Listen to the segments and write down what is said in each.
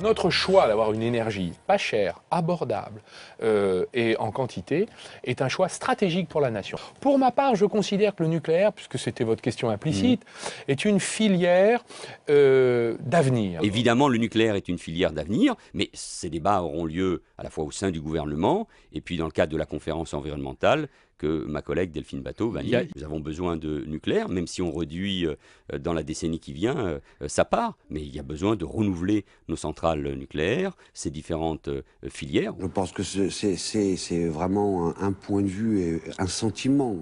Notre choix d'avoir une énergie pas chère, abordable et en quantité est un choix stratégique pour la nation. Pour ma part, je considère que le nucléaire, puisque c'était votre question implicite, est une filière d'avenir. Évidemment, le nucléaire est une filière d'avenir, mais ces débats auront lieu à la fois au sein du gouvernement et puis dans le cadre de la conférence environnementale que ma collègue Delphine Batho va animer. Nous avons besoin de nucléaire, même si on réduit dans la décennie qui vient sa part, mais il y a besoin de renouveler nos centrales nucléaires, ces différentes filières. Je pense que c'est vraiment un point de vue et un sentiment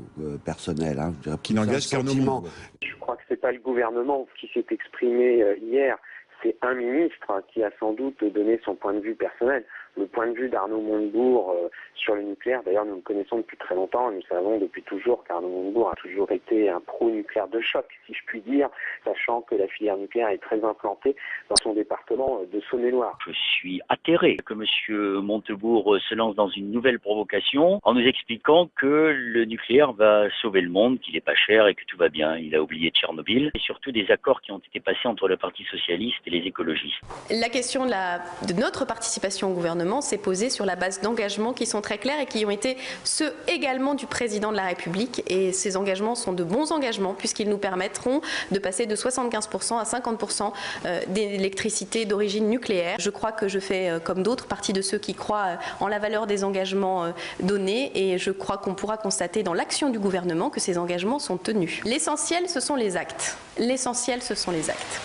personnel. Hein, qui n'engage qu'un sentiment. Je crois que ce n'est pas le gouvernement qui s'est exprimé hier, c'est un ministre qui a sans doute donné son point de vue personnel. Le point de vue d'Arnaud Montebourg sur le nucléaire, d'ailleurs nous le connaissons depuis très longtemps et nous savons depuis toujours qu'Arnaud Montebourg a toujours été un pro-nucléaire de choc, si je puis dire, sachant que la filière nucléaire est très implantée dans son département de Saône-et-Loire. Je suis atterré que M. Montebourg se lance dans une nouvelle provocation en nous expliquant que le nucléaire va sauver le monde, qu'il n'est pas cher et que tout va bien. Il a oublié Tchernobyl et surtout des accords qui ont été passés entre le Parti socialiste et les écologistes. La question de notre participation au gouvernement s'est posée sur la base d'engagements qui sont très clairs et qui ont été ceux également du président de la République. Et ces engagements sont de bons engagements puisqu'ils nous permettront de passer de 75% à 50% d'électricité d'origine nucléaire. Je crois que je fais, comme d'autres, partie de ceux qui croient en la valeur des engagements donnés et je crois qu'on pourra constater dans l'action du gouvernement que ces engagements sont tenus. L'essentiel, ce sont les actes. L'essentiel, ce sont les actes.